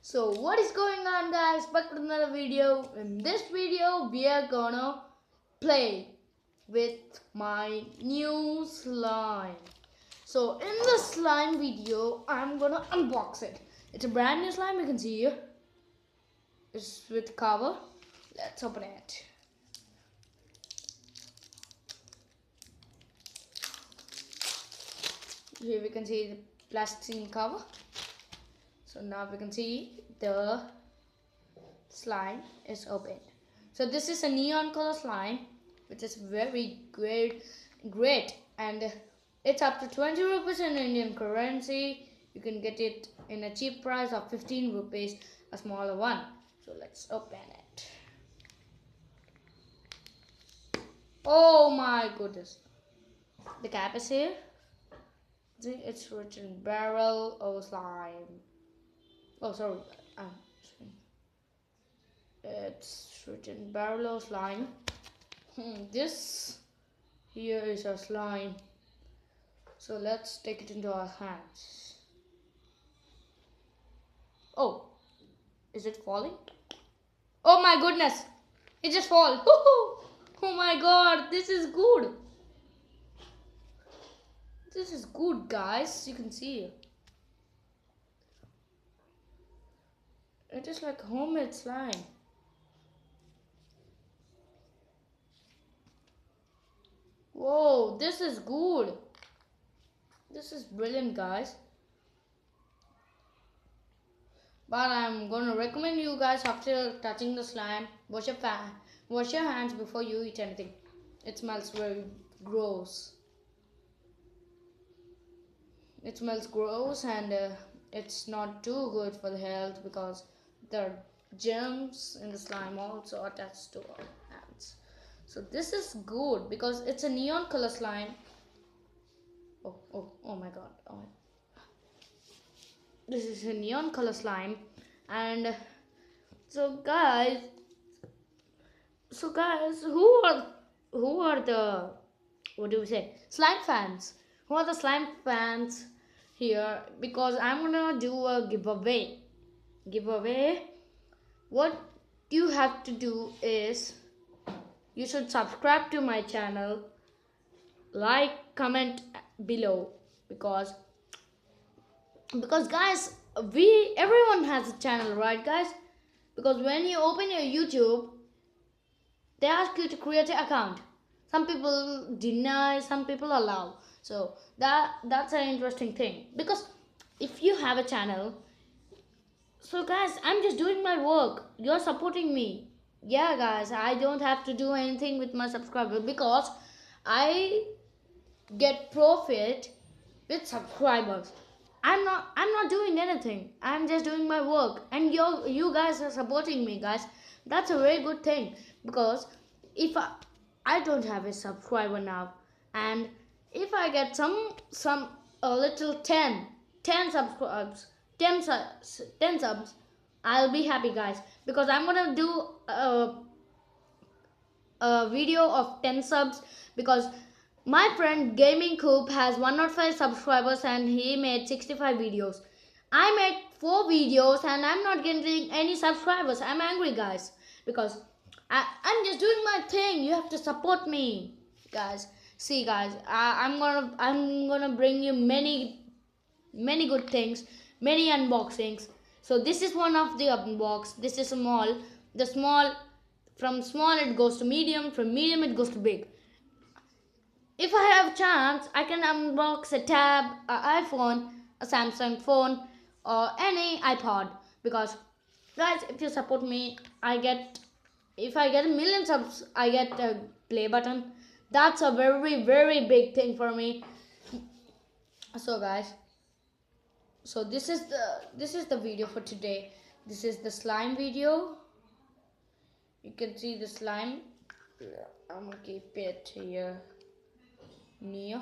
So what is going on, guys? Back to another video. In this video we are gonna play with my new slime. So in the slime video I'm gonna unbox it. It's a brand new slime, you can see here. It's with cover. Let's open it. Here we can see the plastic cover. So now we can see the slime is opened. So this is a neon color slime, which is very great, and it's up to 20 rupees in Indian currency. You can get it in a cheap price of 15 rupees, a smaller one. So let's open it. Oh my goodness. The cap is here. See, it's written barrel of slime. Oh, sorry. It's written barrel of slime. This here is a slime. So let's take it into our hands. Oh, is it falling? Oh my goodness, it just fall. Oh my god, this is good. This is good, guys. You can see it is like homemade slime. Whoa, this is good. This is brilliant, guys. But I'm gonna recommend you guys, after touching the slime, wash your hands before you eat anything. It smells very gross. It smells gross, and it's not too good for the health because there are germs in the slime also attached to our hands. So this is good because it's a neon color slime. Oh my god. Oh. This is a neon color slime, and so guys, who are the, what do we say, slime fans? Who are the slime fans here? Because I'm gonna do a giveaway. What you have to do is you should subscribe to my channel, like, comment below, because guys, everyone has a channel, right guys? Because when you open your YouTube, they ask you to create an account. Some people deny, some people allow. So that's an interesting thing, because if you have a channel, so guys, I'm just doing my work, you're supporting me. Yeah guys, I don't have to do anything with my subscribers because I get profit with subscribers. I'm not doing anything. I'm just doing my work, and you guys are supporting me, guys. That's a very good thing, because if I don't have a subscriber now, and if I get a little 10 subscribes, 10 subs, I'll be happy, guys, because I'm gonna do a video of 10 subs, because my friend Gaming Coop has 105 subscribers and he made 65 videos. I made 4 videos and I'm not getting any subscribers. I'm angry, guys, because I'm just doing my thing. You have to support me, guys. See, guys, I'm gonna bring you many good things, many unboxings. So this is one of the unbox. This is small. From small it goes to medium. From medium it goes to big. If I have a chance, I can unbox a tab, an iPhone, a Samsung phone, or any iPod. Because, guys, if you support me, if I get 1,000,000 subs, I get a play button. That's a very big thing for me. So, guys, so this is the video for today. This is the slime video. You can see the slime. I'm gonna keep it here. Neo.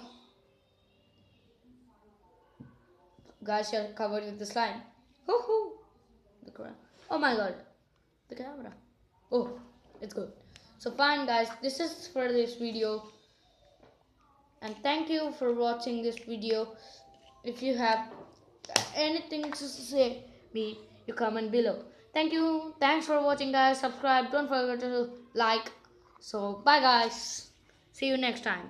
Guys, you're covered with the slime. Hoo-hoo. Oh my god. The camera. Oh, it's good. So fine, guys. This is for this video. And thank you for watching this video. If you have anything to say me, you comment below. Thank you. Thanks for watching, guys. Subscribe. Don't forget to like. So, bye, guys. See you next time.